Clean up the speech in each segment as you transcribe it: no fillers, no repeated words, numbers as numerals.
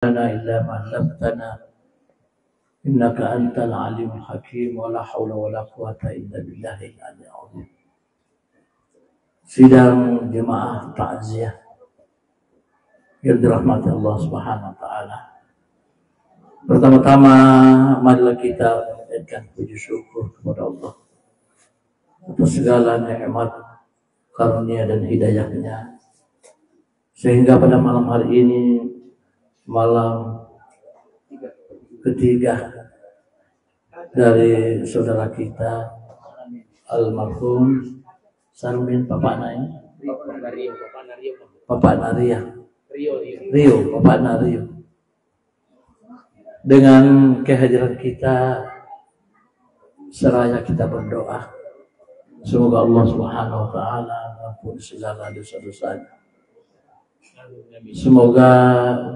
لنا إلا ما علمتنا إنك أنت العليم الحكيم ولا حول ولا قوة إلا بالله العلي العظيم. Sidang jemaah takziah yang dirahmati Allah Subhanahu wa taala. Pertama-tama marilah kita mengucapkan puji syukur kepada Allah atas segala nikmat, karunia dan hidayahnya, sehingga pada malam hari ini, malam ketiga dari saudara kita almarhum Sarmin Bapak Naim, Bapak Naria, Rio, Bapak Nario. Dengan kehadiran kita, seraya kita berdoa, semoga Allah Subhanahu wa taala mengampuni segala dosa-dosanya. Semoga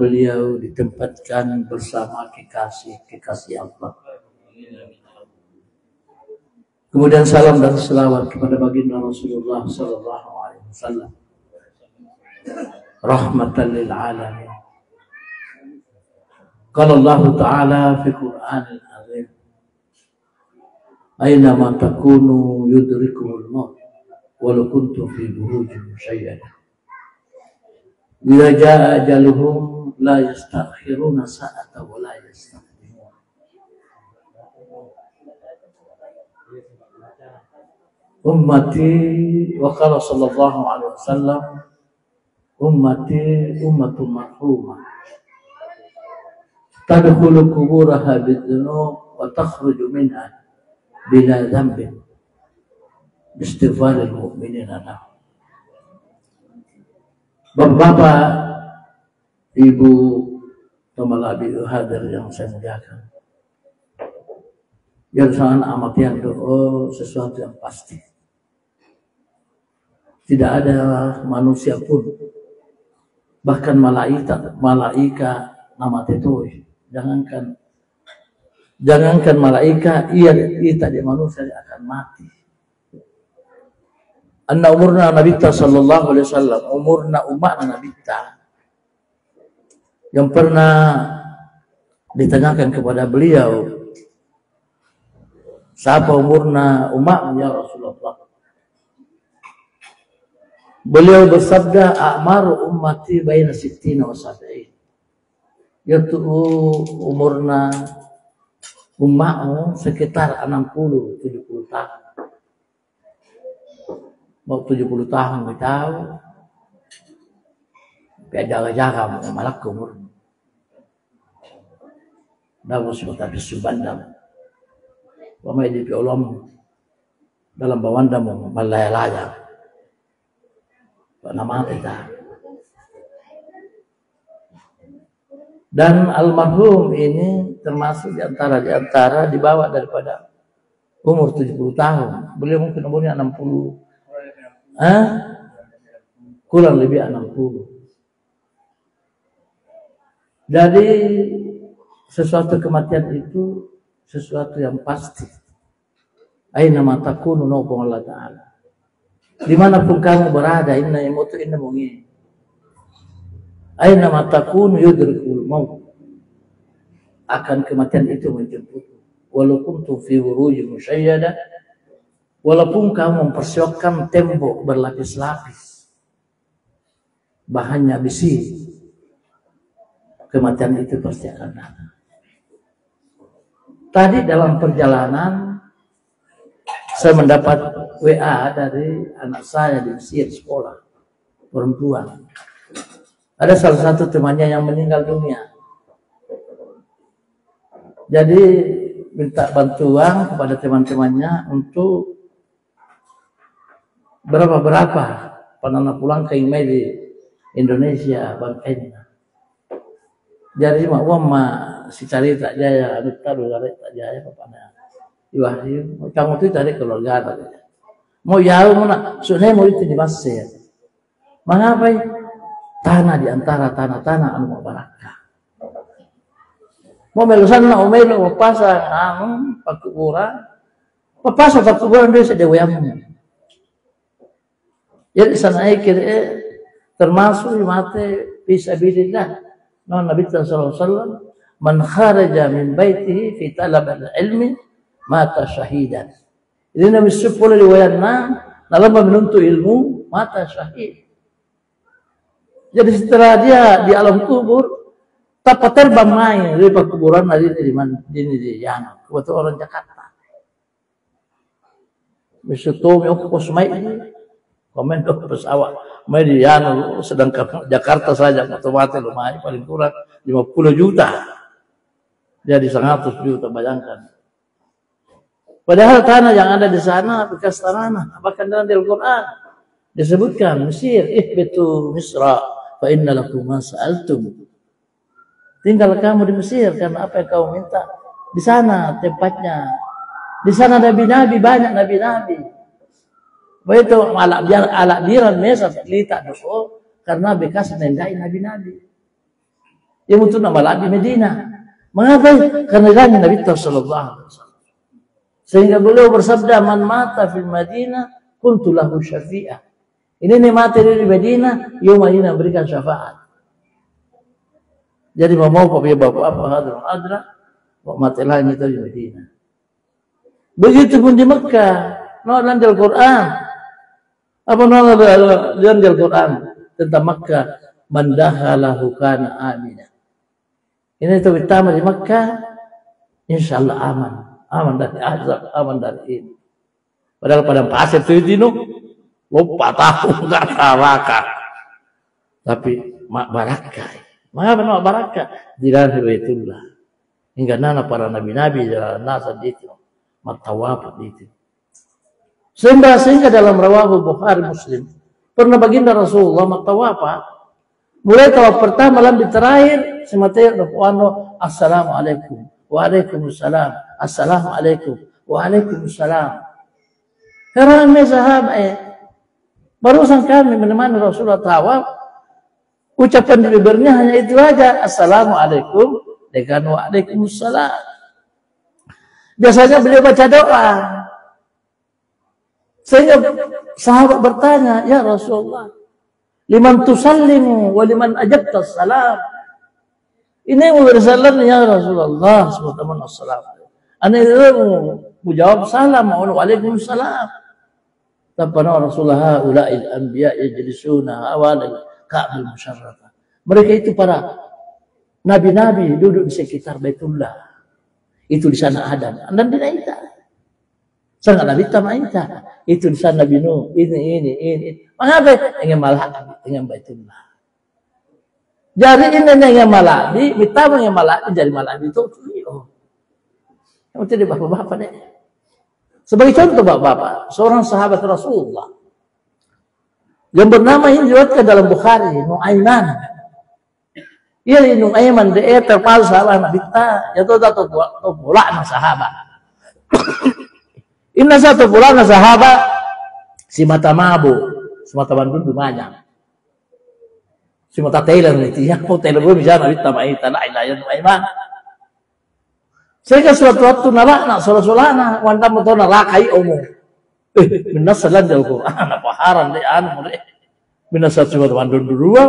beliau ditempatkan bersama kekasih Allah. Kemudian salam dan selawat kepada baginda Rasulullah sallallahu alaihi wasallam, rahmatan lil alamin. Qala Allah Ta'ala fi Qur'anil azim, aina ma takunu yudrikumul maut walau kuntum fi burujin musyayyada. Bila jaa ajaluhum la yastakhiruna sa'ata wa la yastaqdimun. Ummati wa qala sallallahu alaihi wasallam, ummati ummatun marhumah tadkhulu quburaha bidhunub wa takhruju minha bila dhanbin biistighfaril mu'minina lahu. Bapak-bapak, ibu, teman-teman hadir yang saya muliakan, yang sangat amat yang doa sesuatu yang pasti. Tidak ada manusia pun, bahkan malaikat nama itu, jangankan malaikat, kita di manusia akan mati. Anna umurna nabita sallallahu alaihi wasallam, umurna umatna nabita, yang pernah ditanyakan kepada beliau, siapa umurna umatmu ya Rasulullah? Beliau bersabda, a'maru ummati baina sittina wa sab'in, yaitu umurna umatmu sekitar 60-70 tahun. Mau 70 tahun kita tahu, jaga-jaga malak umur. Dalam sebuah subandam, wamai di ulama dalam bawandam malaya-laya, nama kita. Dan almarhum ini termasuk di antara dibawa daripada umur 70 tahun. Beliau mungkin umurnya 60. Kurang lebih 60. Jadi sesuatu kematian itu sesuatu yang pasti. Aina ma takunu nabung Allah Ta'ala. Dimanapun kamu berada, inna yamutu inna mungi. Aina ma takunu yudrikul maut. Akan kematian itu menjemput. Walaupun tu fi burujin musyayyada, walaupun kamu mempersiapkan tembok berlapis-lapis, bahannya besi, kematian itu pasti akan datang. Tadi dalam perjalanan, saya mendapat WA dari anak saya di Mesir, sekolah perempuan. Ada salah satu temannya yang meninggal dunia. Jadi minta bantuan kepada teman-temannya untuk berapa penana pulang ke email di Indonesia bangkainya. Jadi uang si cari tak jaya, taruh tak jaya papanya. Iwahyu, kamu tu cari keluarga tadi. Mau jauh mana? Sudah mau itu di Mesir. Mengapa? Tanah di antara tanah-tanah anu barakah. Mau melusan na umelo pasang pakuburan. Papasok pakuburan dia sedewayamnya. Jadi sana kira termasuk mati fisabilillah. Nah, Nabi sallallahu alaihi wasallam, "Man kharaja min baitihi fi talab al-ilmi mata syahidan." Ini Nabi sepuluh riwayatna dalam menuntut ilmu mata syahid. Jadi setelah dia di alam kubur, tak terbang main dari kuburan hari ini di Yana, waktu orang Jakarta. Besok aku kosmai ini, komen ke pesawat, main di Yana, sedangkan Jakarta saja otomatis lumayan paling kurang 50 juta, jadi 100 juta bayangkan. Padahal tanah yang ada di sana bekas tanah, bahkan dalam Al-Quran disebutkan Mesir, ihbitu Misra, fa inna lakum ma sa'altum. Tinggal kamu di Mesir karena apa yang kau minta di sana tempatnya. Di sana nabi-nabi, banyak nabi-nabi. Begitu alak diran mesa lita doso karena bekas nendai nabi-nabi. Yang itu nama di Medina. Mengapa? Karena kan Nabi sallallahu alaihi wasallam. Sehingga beliau bersabda, "Man mata fil Madinah kuntu lahu syafi'ah." Ini nih mati di Madinah, Madinah berikan syafaat. Jadi mau bapak apa hadra mau mati lain itu di Madinah. Begitu pun di Mekah, dalam Al-Quran. Apa dalam Al-Quran tentang Mekah, man dakhalahu kana amina. Ini itu utama di Mekah, insyaallah aman. Aman dari azab, aman dari ini. Padahal pada pasir itu lupa tahu nggak neraka. Tapi mak barakah. Maka benar barakah di dalam Baitullah. Hingga nana para nabi-nabi jalan nasa itu, matawaf itu. Sehingga dalam Rawahul Bukhari Muslim pernah baginda Rasulullah matawafa. Mulai tawaf pertama lambi terakhir semateri doa assalamualaikum. Waalaikumsalam. Assalamualaikum. Waalaikumsalam. Karena sahabat barusan kami menemani Rasulullah tawaf, ucapan di bibirnya hanya itu aja, assalamualaikum dengan waalaikumsalam. Biasanya beliau baca doa. Sehingga sahabat bertanya, ya Rasulullah, liman tusallimu wa liman ajabta salam. Ini yang bersalam ya Rasulullah SAW. Anda itu menjawab salam, waalaikumsalam. Tabbana Rasulullah ula'il anbiya yajlisuna awalil ka'bil musyarrafah. Mereka itu para nabi-nabi duduk di sekitar Baitullah. Itu di sana Adam. Anda tidak itu. Sangat Nabi Tamaita. Itu di sana Nabi Nuh. Ini. Mengapa? Ingin malah dengan Baitullah. Jadi ini yang malabi, mitama yang malabi jadi malabi itu. Yang tidak bapak-bapak deh. Sebagai contoh bapak-bapak, seorang sahabat Rasulullah yang bernama ini diriwayatkan dalam Bukhari, Nuaiman. Ia Nuaiman dia terpal sahabat Nabi ta, yaitu satu bulan sahabat. Inna satu bulan sahabat si mata mabu, si mata bandung banyak. Si mata Taylor itu ya, mau Taylor gue bisa Nabi tamai tanah ilayan Nuaiman. Sehingga suatu waktu nak solat-solana, wanda mo to nalakai omong. Minasalan del Quran, apa haran de anu de. Minasat suatu bandung dua,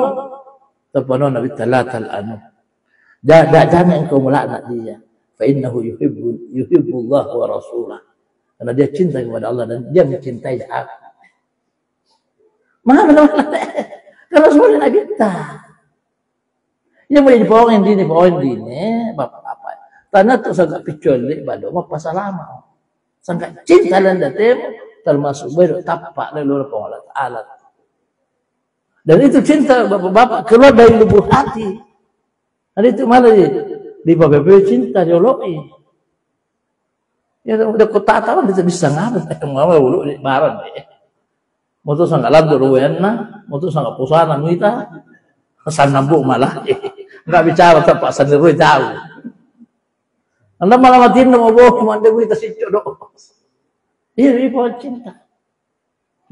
tapano Nabi talatal anu. Jangan engkau melaknat dia. Fa innahu yuhibbullah wa rasulah. Karena dia cinta kepada Allah dan dia mencintai aku. Mana kalau semua Nabi ta. Yang boleh dipoongin dini, bapak-bapak. Tanah tu sangat picoli bado mapasalamat. Sangat cinta dan datem termasuk baru tapak leluhur Allah Taala. Dan itu cinta bapak-bapak keluar dari lubuk hati. Ada itu malah di bapak-bapak cinta dioloi. Ya udah kota tahu dia bisa ngapa mau ulu di barat deh. Moto sangat landur wena, moto sangat pusana kita. Kesan nambuk malah. Enggak bicara tepat sendiri jauh. Anda malah matiin nama bohong, anda kita si jodoh. Iya, pohon cinta.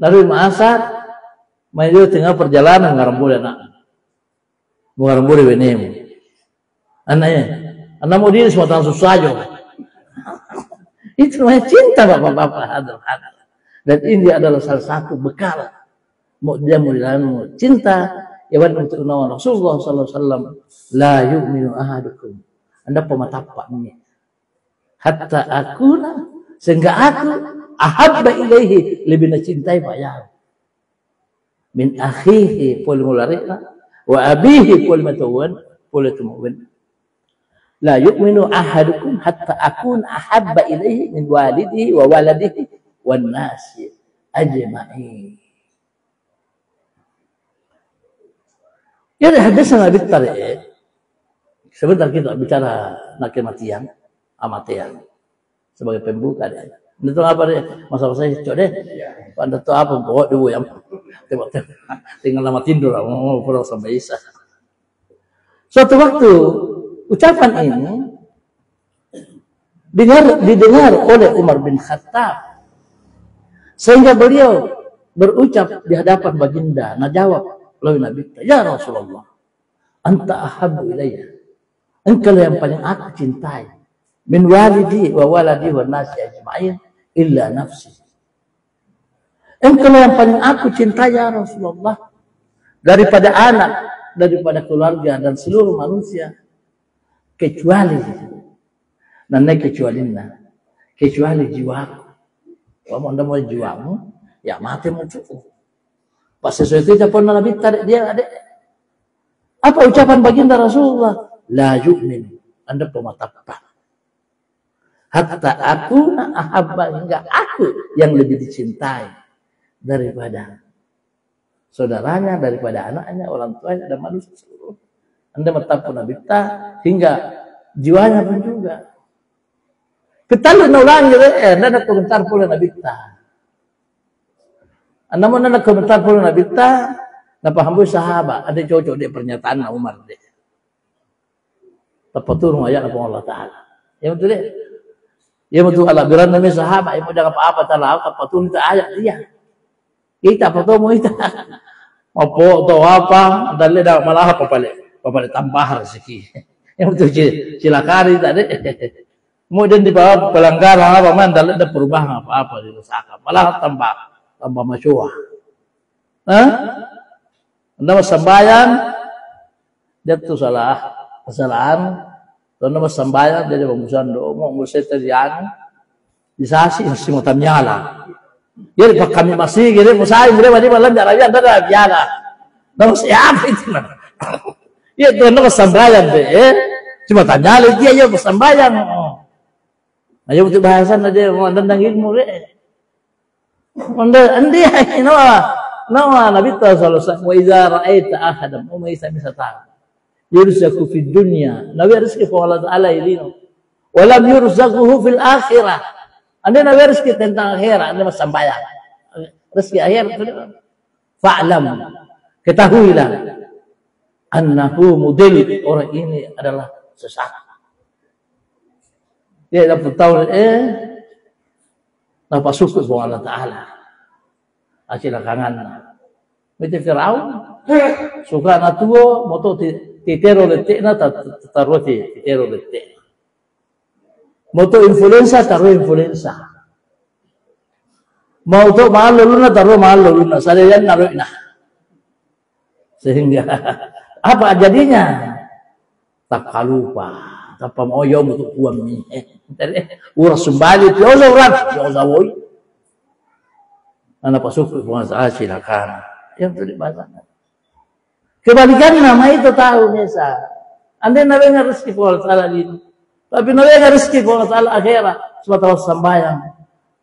Lalu masak, main tengah perjalanan ngarambul anak. Ngarambul benem. Anaknya, anak mau dia semua tangan susah aja. Itu namanya cinta bapak-bapak Dan ini adalah salah satu bekal. Mau dia mau dalam cinta Yawan untuk nawan Rasulullah sallallahu alaihi wasallam la yu'minu ahadukum. Anda pematapa ini. Hatta akuna sehingga aku ahabba ilaihi lebih mencintai Pak Yahya. Min akhihi pol mularina wa abihi pol matuwan pol tumuwin. La yu'minu ahadukum hatta akuna ahabba ilaihi min walidihi wa waladihi wan nasi ajma'in. Jadi hadisnya Nabi Tarik. Sebentar kita bicara nak kematian, amatian sebagai pembuka dia. Itu apa deh? Masalah saya cok deh. Pada tu apa bawa dulu yang tengok tinggal lama tidur, mau pulang sampai Isa. Suatu waktu ucapan ini didengar oleh Umar bin Khattab, sehingga beliau berucap di hadapan baginda. Nah jawab lalu Nabi, ya Rasulullah, anta ahabbu ilayya. Engkau yang paling aku cintai. Min walidi wa waladi wa nasi ajma'in illa nafsi. Engkau yang paling aku cintai ya Rasulullah. Daripada anak, daripada keluarga dan seluruh manusia. Kecuali. Nanti kecuali jiwaku. Kalau anda mau jiwamu, ya mati mau cukup. Pas sesuatu itu pun Nabi tarik dia adik. Apa ucapan baginda Rasulullah? La yu'min. Anda pematapa. Hatta aku ahabba hingga aku yang lebih dicintai daripada saudaranya, daripada anaknya, orang tuanya, dan manusia seluruh. Anda matapu Nabi hingga jiwanya pun juga. Kita lu ulang gitu, anda ada komentar pula Nabi namun ada komentar pula Nabi napa hambu sahabat ada cocok dia pernyataan Umar deh. Tepat turun ayat Allah Taala. Yang betul deh. Yang betul Allah bilang nama sahabat yang jangan apa-apa taala tepat turun itu ayat dia. Kita foto mau kita. Apa atau apa dan dah malah apa balik tambah rezeki. Yang betul silakan tadi. Kemudian di bawah pelanggaran apa man dan ada perubahan apa-apa diusahakan. Malah tambah masyuah. Anda sembahyang dia tu kesalahan. Anda sembahyang dia pembusuhan doa mau terjadi disasi masih mau nyala. Jadi pak kami masih gini musai gini macam malam jalan dia ada biara. Nama siapa itu man? Ya tu anda sembahyang deh. Cuma tanya lagi dia sembahyang. Ayo betul bahasan aja mau tentang ilmu deh. Andi nama Nabi sallallahu alaihi wasallam wa idza ra'aita ahadan umaysa misatan yurzaku fid dunya Nabi rezeki Allah Taala ilinu wa lam yurzaquhu fil akhirah. Anda Nabi rezeki tentang akhirat anda masih sembahyang rezeki akhirat fa'lam ketahuilah annahu mudil orang ini adalah sesat. Dia dapat tahu napa suku buat Allah Ta'ala akhirnya kangen itu Fir'aun suka natuo moto titero letik na taruh titero letik moto influenza taruh influenza mau to mahal luluna taruh mahal luluna salian naruh nah sehingga apa jadinya tak kalupa tanpa mau yo untuk uang ni urus sembali tiosa urat tiosa boy anak pasuk puasa silakan yang tadi bahasa kebalikannya nama itu tahu nesa anda nabi rezeki Allah Taala ini tapi nabi rezeki Allah Taala akhirat suatu sembahyang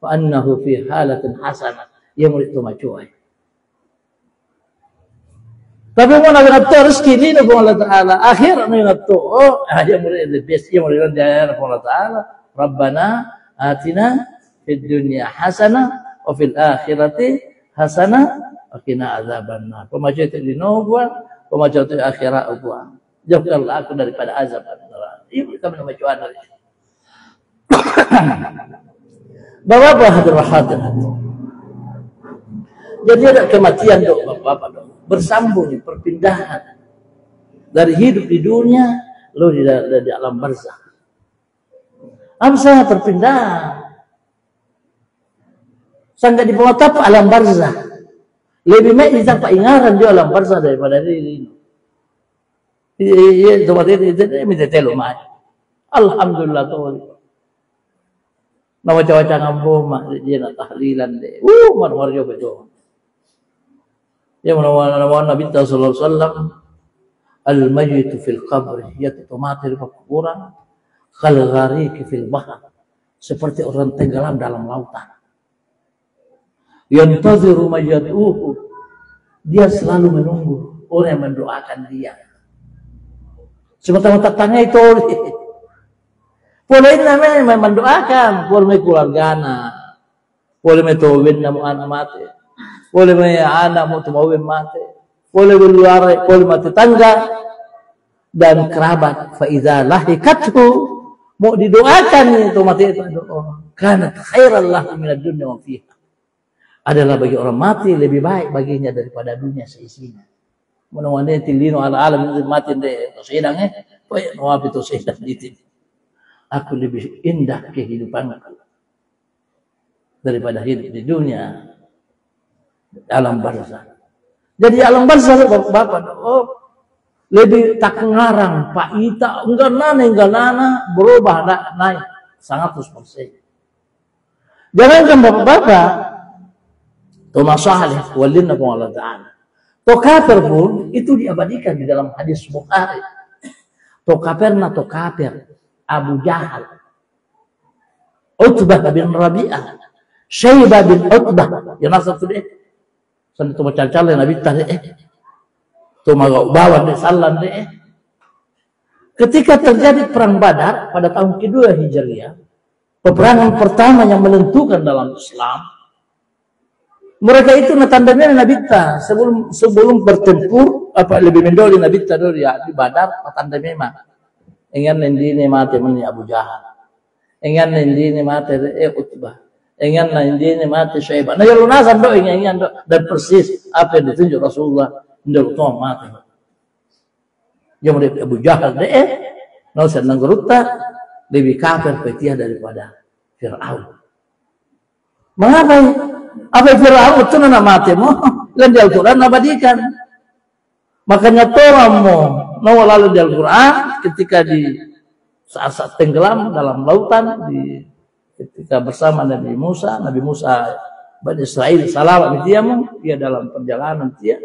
wa annahu fi halatin hasanah yang itu macuai tapi mau nabi rezeki ini Allah Taala akhirat nabi oh yang mulai the best yang mulai dari Allah Taala Rabbana atina fid dunya hasanah wa fil akhirati hasanah wa qina adzabannar. Pemacu itu dinobwa, pemacu itu akhirat ubwa. Jauhkanlah aku daripada azab neraka. Ini kita menemui dari. Bapak-bapak hadirin. Jadi ada kematian dok, bapak-bapak dok. Bersambung perpindahan dari hidup di dunia lalu di alam barzakh. Apa saja perpindahan? Sangka di pengatap alam barzakh. Lebih baik bisa paingaran dia alam barsa daripada diri. Iya, coba dia minta telo mah. Alhamdulillah tuh. Nama cawaca ngambo mak dia nak tahlilan deh. Mar yo betul. Ya mana Nabi sallallahu alaihi wasallam al-mayyit fil qabr yatamatir fi kuburan kal gharik fil bahr. Seperti orang tenggelam dalam lautan. Yantaziru mayyatuhu. Dia selalu menunggu orang yang mendoakan dia. Semata-mata tanya itu boleh namanya mendoakan, boleh keluargana, boleh metowin namu anak mati, boleh anak mau tumawin mati, boleh berluar, boleh mati tangga dan kerabat. Faiza lahikathu mau didoakan itu mati itu doa. Karena khairan lahu minad dunya wa fiha. Adalah bagi orang mati lebih baik baginya daripada dunia seisinya. Menawane tilino ala alam mati deh sedangnya poe no apa itu sedang itu. Aku lebih indah kehidupanku daripada hidup di dunia alam barzakh. Jadi alam barzakh Bapak lebih tak ngarang Pak Ita enggak nana berubah naik 100%. Jangankan Bapak-bapak Thomas Saleh walina Allah Ta'ala. Kafir pun itu diabadikan di dalam hadis Bukhari. Kafir Abu Jahal, Utbah bin Rabi'ah, Syaibah bin Utbah, yang nasab tu deh. Sampai tu macam calon Nabi tadi tu magau bawa deh salam deh. Ketika terjadi perang Badar pada tahun kedua Hijriah, peperangan pertama yang menentukan dalam Islam. Mereka itu natandanya Nabi ta sebelum bertempur apa lebih mendoli Nabi ta dulu ya di Badar natanda memang ingin nendini mati meni Abu Jahal ingin nendini mati Utbah ingin nendini mati Syaibah nah yang lunasan do ingin do dan persis apa yang ditunjuk Rasulullah ndak tahu mati yang mereka Abu Jahal no senang geruta lebih kafir petiah daripada Fir'aun. Mengapa? Apa Fir'aun itu nak mati mo? Lalu di Al-Quran abadikan. Makanya toramu no lalu di Al-Quran ketika di saat tenggelam dalam lautan ketika bersama Nabi Musa Bani Israel salam dia dalam perjalanan dia.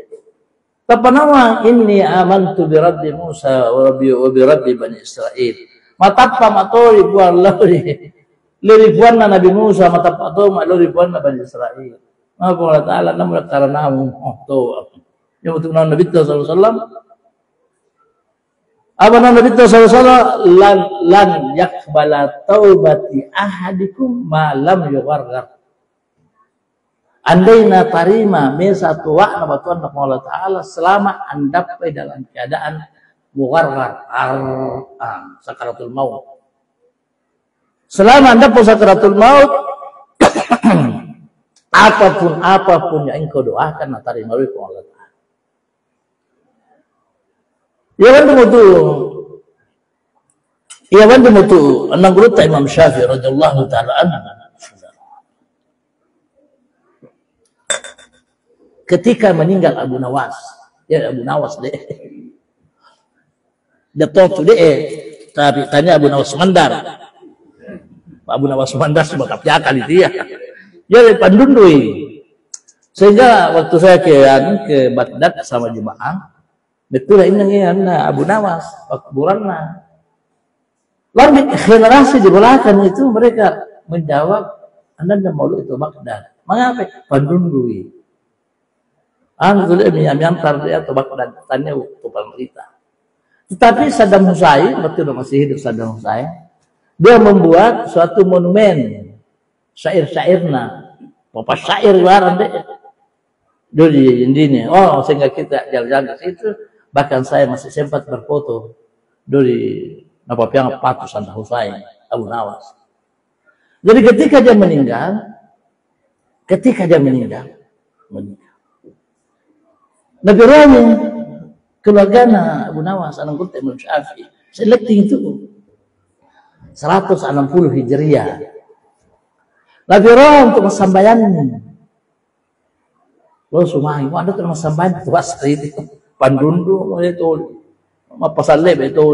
Apa nama ini amantu bi rabbi Musa wa bi rabbi Bani Israel. Matapa matori buan lauri. Liribuan na Nabi Musa matapato maliribuan na Bani Israel. Maka Allah Ta'ala namun karena yung betul Nabi sallallahu alaihi wasallam apa Nabi sallallahu alaihi wasallam lan yakbala taubati ahadikum ma lam yugharghar. Andaina tarima mesatu wa nabatuan Allah Ta'ala selama andap dalam keadaan mugharghar sakaratul maut. Selama anda pun sakaratul maut, apapun yang engkau doakan, nak terima oleh Allah Ta'ala. Ya kan betul. Anak guru Imam Syafi'i radhiyallahu taala anhu. Ketika meninggal Abu Nawas deh. Dia tahu deh, tapi tanya Abu Nawas Mandar. Abu Nawas Mandar sebab kali dia. Dia dari Pandundui. Sehingga waktu saya ke Baghdad sama jemaah, betul ini Abu Nawas, kuburannya. Lalu generasi di belakang itu mereka menjawab, Anda mau itu Baghdad. Mengapa? Pandundui. Sudah menyantar dia atau Baghdad, tanya waktu pemerintah. Tetapi Saddam Hussein, betul masih hidup Saddam Hussein. Dia membuat suatu monumen syair-syairna, bapak syair luaran deh. Dulu di ini, sehingga kita jalan-jalan ke situ. Bahkan saya masih sempat berfoto dulu di Napapiang Patu Saddam Hussein, Abu Nawas. Jadi ketika dia meninggal, Nabi Rami keluarganya Abu Nawas, anak kota Imam Syafi'i, selecting itu 160 Hijriah. Nabi Rami untuk sambayan lo sumahi mo ando to masambayan tuwas rito pandundu mo ito mapasalle ito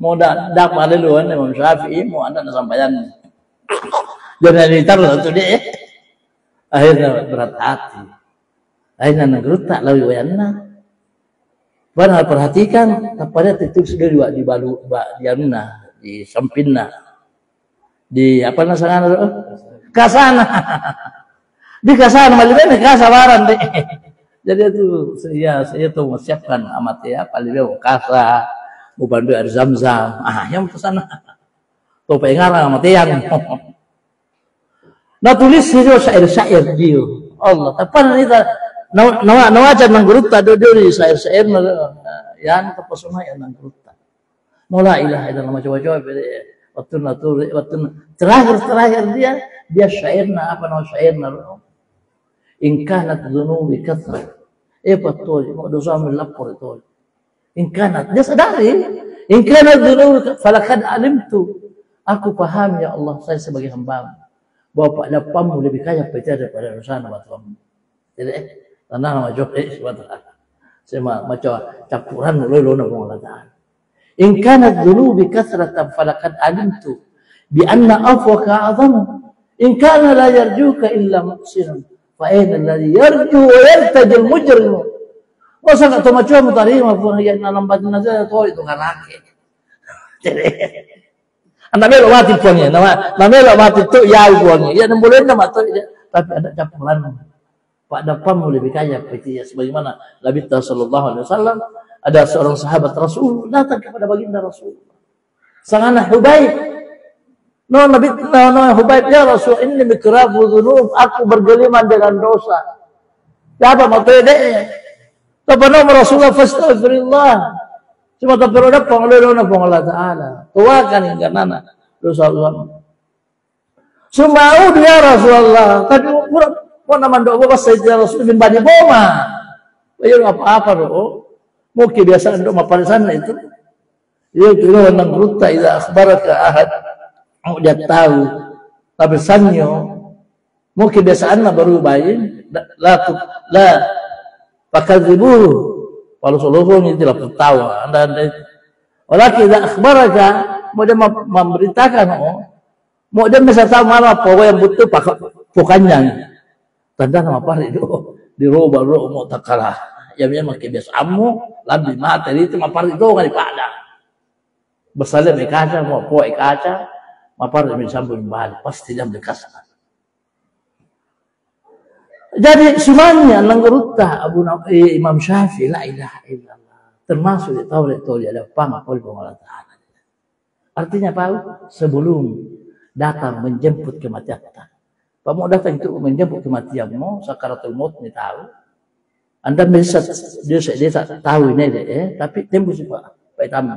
mo da paliluan ni Imam Syafi'i mo anda na sambayan jadi ditaruh itu dia akhirnya berat hati akhirnya nanggerutak lawi wayanna benar perhatikan kepada titik sudah di balu di anuna di sampinna di apa nasana kasana di kasana malibene kasawaran deh jadi itu saya tuh menyiapkan amat ya paling kasa mau bantu air zam-zam yang ke sana tuh pengarang amat yang nah tulis itu syair-syair dia Allah tapan itu nawajan nang gruta do di syair-syair yan tapasuna yan nang gruta la ilaha illallah macam-macam waktu terakhir dia syairna apa nama syairna in kanat dhunubi kathra betul mau dosa melapor itu in kanat dia sadari in kanat dhunubi falakad alimtu aku paham ya Allah saya sebagai hamba bahwa dapamu lebih kaya daripada dosa Tuhan jadi tanah nama jodoh sebetulnya sama macam campuran lo nak mengatakan in kanat dhunubi kathratan falakad alimtu bi anna afwaka azam in kana la yarjuka illa muhsinun fa ayna alladhi yarju wa yartaji al-mujrim masa tak tahu macam tarima pun yang nampak nazar tu itu karake jadi anda melo mati punya nama melo mati tu ya punya ya boleh nama tu tapi ada campuran Pak Dapamu lebih kaya ya sebagaimana Nabi sallallahu alaihi wasallam ada seorang sahabat Rasul datang kepada baginda Rasul. Sangana Hubayb. Hubayb ya Rasul ini mikrafu dzunub aku bergeliman dengan dosa. Siapa mau tede? Tapano Rasulullah fastaghfirullah. Cuma tapiroda pangalona Allah Taala. Tuakan hingga nana dosa Allah. Sumau dia Rasulullah tapi Kau nama doa bapak Sayyidina Rasul bin Bani Boma. Ayo apa-apa doa. Mau kebiasaan doa pada sana itu. Dia kira nang ruta ida akhbaraka ahad. Mau dia tahu. Tapi sanyo. Mau kebiasaan baru bayin. La. Fakadzibu. Kalau soluhnya tidak tertawa. Anda walakin ida akhbaraka. Mau dia memberitakan. Mau dia bisa tahu mana pokok yang butuh pokoknya. Tanda nama apa itu dirubah mau takala ya memang kebiasaanmu lebih materi itu mapar itu nggak dipada bersalin kaca mau poe kaca mapar demi sambung balik pasti jam dekas jadi semuanya nanggeruta Imam Syafi'i la ilaha illallah termasuk di Taurat itu ada pangakul Allah Taala artinya apa sebelum datang menjemput kematian kamu datang itu menjemput kematianmu, sakaratul maut ni tahu. Anda bisa dia tahu ini deh, tapi tembus Pak Itamu.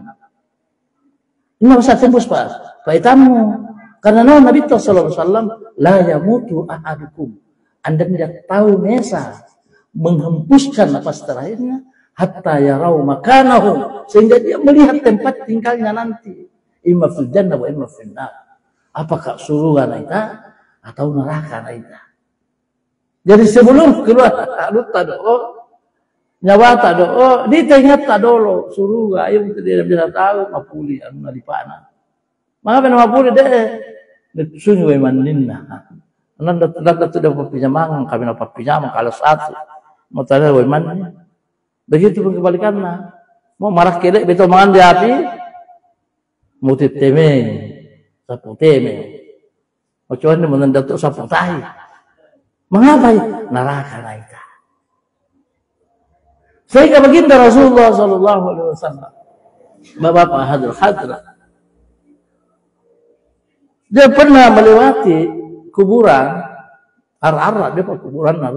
Ini masa tembus Pak Itamu. Karena Nabi sallallahu alaihi wasallam la yamutu ahadukum. Anda tidak tahu mesa menghempuskan nafas terakhirnya hatta yarau makanahu sehingga dia melihat tempat tinggalnya nanti. Imma fil jannah wa imma fil nar. Apakah surga kita atau neraka kita. Jadi sebelum keluar luta doa, nyawa tak doa, diingat tak dulu surga. Ayo kita tidak bisa tahu mapuli anu di pana. Maka pena mapuli deh, sunyi wemaninna. Nanda tu dah pinjaman, kami dapat pinjaman kalau satu. Mau tanya wemannya. Begitu pun kebalikannya. Mau marah kedek betul mangan di api, mutit teme, sapu teme. Macam mana mendatuk sapu tahi. Mengapa? Neraka kita. Sehingga baginda Rasulullah sallallahu alaihi wasallam. Bapak hadrat. Dia pernah melewati kuburan Ar-Arra, dia kuburan Ar.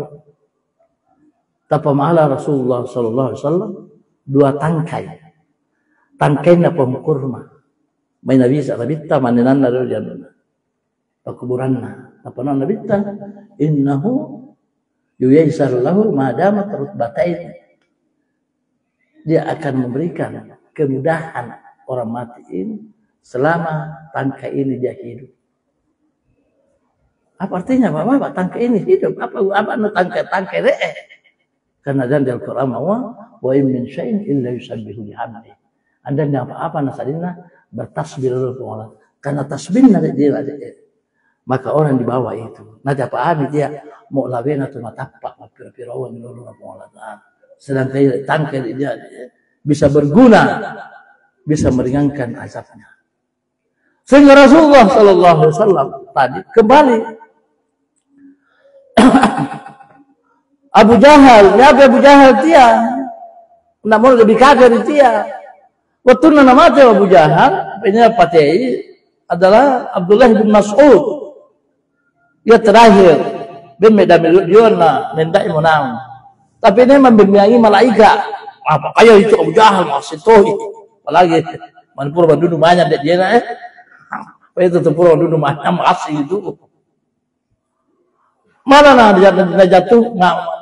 Tapamala Rasulullah sallallahu alaihi wasallam dua tangkai. Tangkainya pohon kurma. May nabi sa rabita maninan na rin kuburanna apa nama Nabi innahu yuyaisar lahu madama rutbatain dia akan memberikan kemudahan orang mati ini selama tangkai ini dia hidup Apa artinya Bapak tangkai ini hidup? Apa tangkai deh? Karena dan di Al-Qur'an wa in min syai'in illa yusabbihu bihamdi. Anda apa nasalina bertasbih Allah. Karena tasbihnya dia ada. Maka orang di bawah itu. Nanti apa dia mau lawen atau matapak pira-pirawan dulu Allah Ta'ala. Sedangkan tangkai dia bisa berguna, bisa meringankan azabnya. Sehingga Rasulullah Sallallahu Alaihi Wasallam tadi kembali Abu Jahal, ya Abu Jahal dia, namun lebih kafir dia. Waktu nama Abu Jahal, ini patei adalah Abdullah bin Mas'ud. Dia terakhir, bin Medamilyona, mendai menang. Tapi ini membimbingi malaikat. Apa kaya itu Abu Jahal masih toh itu. Apalagi manpur bandu banyak dia apa itu tempur bandu banyak masih itu. Mana dia jatuh,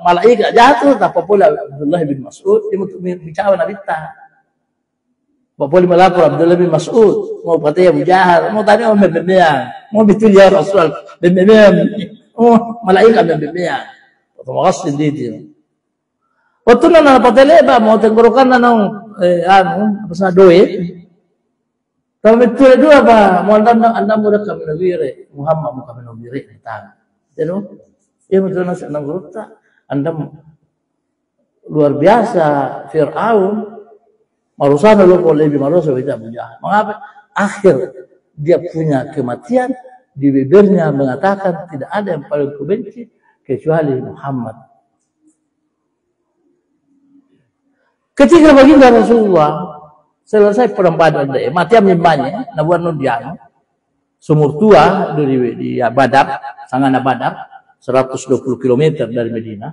malaikat jatuh, tak pula Abdullah bin Mas'ud dia bicara Nabi ta. Boleh melapor Abdullah bin Mas'ud, mau kata Abu Jahal, mau tanya mau membimbing, mau betul ya Rasul, membimbing, malaikat membimbing. Terima kasih dia. Waktu nana pateleba mau tenggorokan nang apa doe. Tapi betul itu apa? Mau anda muda kami nabire, Muhammad muda kami nabire kita. Jadi ya betul nasi enam grup Anda luar biasa Fir'aun marusan lu lebih marusan tidak punya. Mengapa? Akhir dia punya kematian di bibirnya mengatakan tidak ada yang paling kubenci kecuali Muhammad. Ketika baginda Rasulullah selesai perang Badar, mati mimbanya nabuan nudian sumur tua di Badar, Sangana Badar. 120 km dari Medina.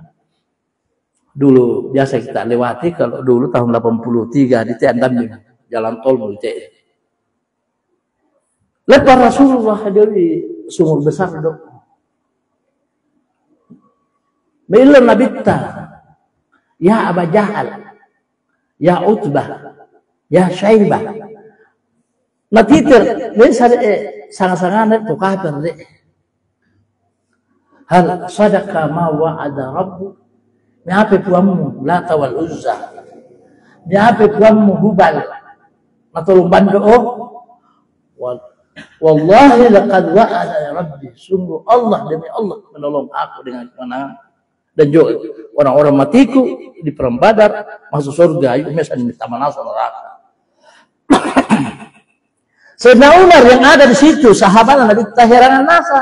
Dulu biasa kita lewati kalau dulu tahun 83 di Tiandam jalan tol menuju. Lepas Rasulullah dari sumur besar dok. Bilang Nabi ta, ya Abu Jahal, ya Utbah, ya Syaibah. Natitir, ini sangat-sangat itu kafir deh. Hal sadaka ma wa'ada rabbu miape puamu Lata wal Uzza miape puamu Hubal matulung bando wallahi laqad wa'ada ya rabbi sungguh Allah demi Allah menolong aku dengan kemenangan dan juga orang-orang matiku di perang Badar masuk surga itu misalnya di taman neraka. Sayyidina Umar yang ada di situ sahabat Nabi herangan nasa.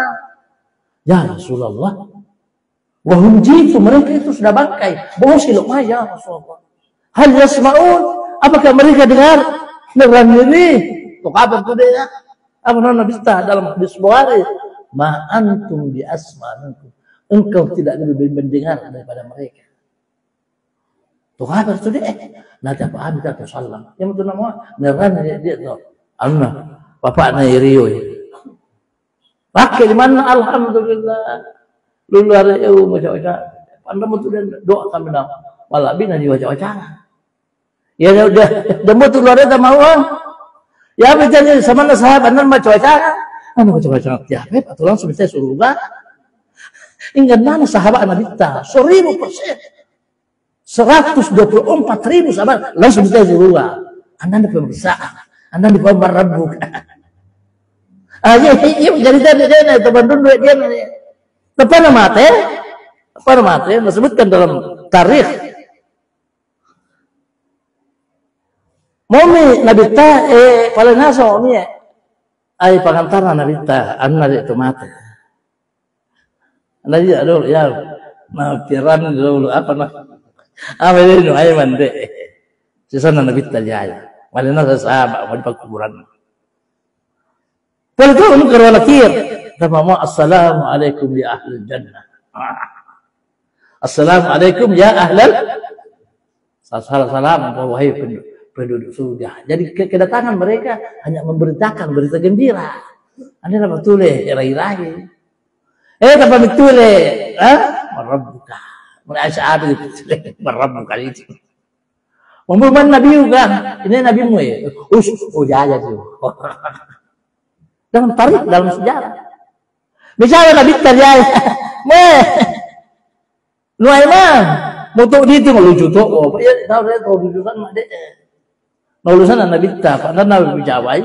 Ya Rasulullah, wahum jitu mereka itu sudah bangkai. Bohong siluk ya Rasulullah. Hal yasma'un, apakah mereka dengar? Dengar diri. Untuk apa itu dia? Apa nama bisa dalam hadis Bukhari? Ma antum bi asma'ankum. Engkau tidak lebih mendengar daripada mereka. Untuk apa itu dia? Nanti apa Abi kata sallam. Yang betul nama dengar dia tu. Anna, bapak na Rio. Pakai di mana alhamdulillah. Lulu ada baca-baca. Anda betul doa kami nak malah bina di baca-baca. Ya udah betul ada mau. Ya bicara sama sahabat anda baca-baca. Anda baca-baca ya, betul langsung saya surga. Ingat mana sahabat Nabi ta 1000%. 124.000 sahabat langsung saya surga. Anda pemeriksaan. Anda di pembar Rabbuk. Iya jadi dia teman dulu dia apa nama yang disebutkan dalam tarikh Momi Nabi ta paling naso ni ay pangantara Nabi ta anna itu mate. Nabi dulu ya piran dulu apa nah ini no ay mande sisana Nabi ta jaya malina sahabat mau di kuburan. Kalau itu kerana Tamam, assalamualaikum ya ahlul jannah. Assalamualaikum ya ahlal. Salam wahai penduduk surga. Jadi kedatangan mereka hanya memberitakan berita gembira. Anda apa tule irahi. Apa mitule? Marabbuka. Mulai saat itu marabbuka itu. Umumkan Nabi juga. Ini Nabimu ya. Oh jaya tu. Dalam tarikh dalam sejarah. Misalnya Nabi terjaya, meh, nuai mah, mutu di itu melucu tuh, oh, ya tahu saya tahu lucusan mak deh, nulusan Nabi tak, padahal Nabi bijawai,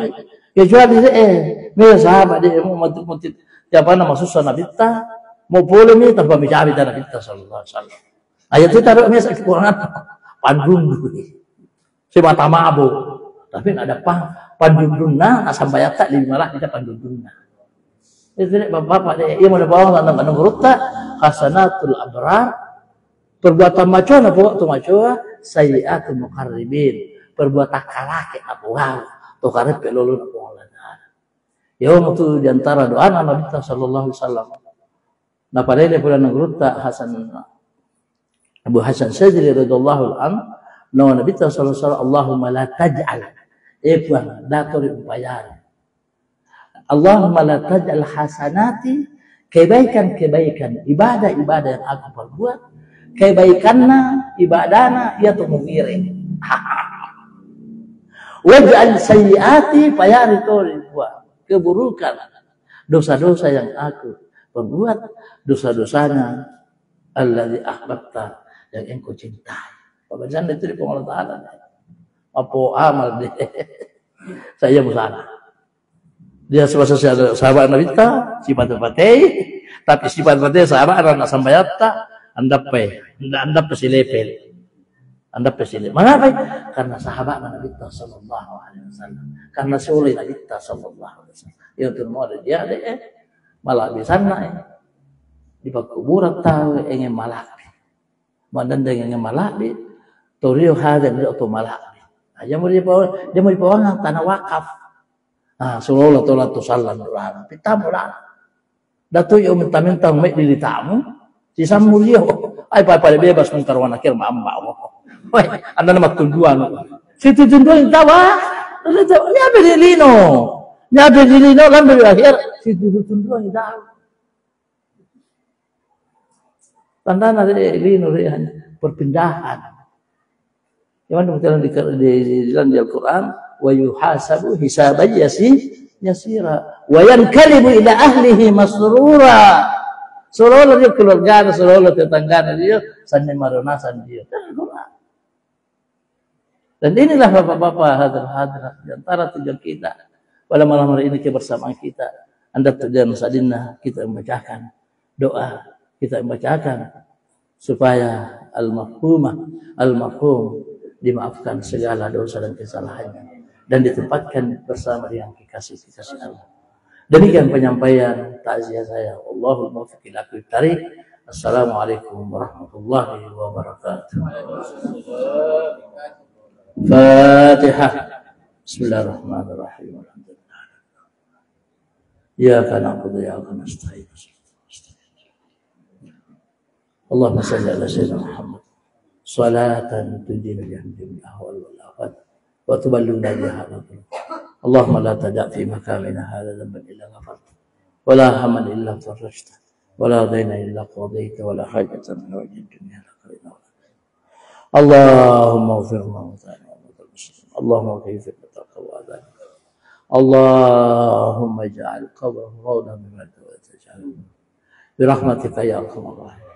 ya cuma dia sahabat dia mau mati, siapa nama susah Nabi tak, mau boleh nih tanpa bicara Nabi tak sallallahu alaihi wasallam. Ayat itu taruh nih sakit Quran, pandung dulu, si mata mabuk, tapi ada pandung duna, asam bayat tak di malah kita pandung duna. Itu nih bapak deh, ia mau bawa tentang nurut tak, hasanatul abrar, perbuatan macoa apa waktu macoa, sayyiatul muqarribin, perbuatan kalake apa wow, to karep pelolun apa Allah. Ya waktu diantara doa Nabi sallallahu alaihi wasallam. Nah pada dia pula nurut tak Hasan Abu Hasan Syadzili radhiyallahu anhu, Nabi sallallahu alaihi wasallam, Allahumma la taj'al, buang datori upayaan. Allahumma la taj'al hasanati, kebaikan-kebaikan ibadah-ibadah yang aku perbuat, kebaikanna ibadana ya tu mumiring. Waj'al sayyiati payari tori buat keburukan dosa-dosa yang aku perbuat, dosa-dosanya alladzi ahbabta yang engkau cintai. Pembahasan itu di Allah Ta'ala. Apa amal deh. Saya musana. Dia sebagai sahabat Nabi ta, sifat patei, tapi sifat patei sahabat anak sambayat ta, anda pesilepel. Anda pesilepel. Mengapa? Karena sahabat Nabi ta sallallahu alaihi wasallam. Karena soleh Nabi ta sallallahu alaihi wasallam. Yang terima dia malah di sana di kuburan tahu ingin malabi. Mandandang ingin malabi, torio hadan dia atau malabi. Aja mau dibawa tanah wakaf. Ah, solo tu salam doa. Kita mula. Datu yo minta-minta mek di tamu. Si samulio. Ai pada bebas mengkarwan akhir mamba. Woi, anda nama tunduan. Si tunduan tawa. Nya belino. Nya belino kan berakhir si tunduan tahu. Tanda dari lino hanya perpindahan. Yang mana di Al-Quran, wa yuhasabu hisaban yasira wa yankalibu ila ahlihi masrura. Seolah dia keluarga, seolah tetangga dia sanne maronasan dia. Dan inilah bapak-bapak hadirat di antara tujuan kita pada malam hari ini kebersamaan kita. Anda tujuan sadinah kita membacakan doa, kita membacakan supaya al-mafhum dimaafkan segala dosa dan kesalahannya dan ditempatkan bersama dengan kekasih Allah. Demikian penyampaian takziah saya. Allahumma waffiq ila tariq. Assalamualaikum warahmatullahi wabarakatuh. Fatihah. Bismillahirrahmanirrahim. Iyyaka na'budu wa iyyaka nasta'in. Allahumma shalli ala sayyidina Muhammad. Salatan tunjina biha min ahwal wal afat wa tuballuna biha Allahumma la tada' fi makamina hadha dhanban illa ghafarta wa la hamman illa farajta wa la dayna illa qadayta wa la hajatan min wajhi dunya laka ridha Allahumma ighfir lana wa ta'ala muslimin Allahumma kayfa taqwa dhalika Allahumma ij'al qabrahu rawdan min al-jannah bi rahmatika ya arhamar rahimin.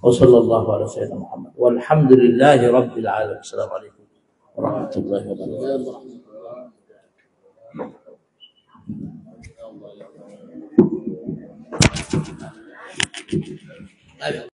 Wassallallahu ala sayyidina Muhammad walhamdulillahi rabbil alamin. Assalamualaikum warahmatullahi wabarakatuh.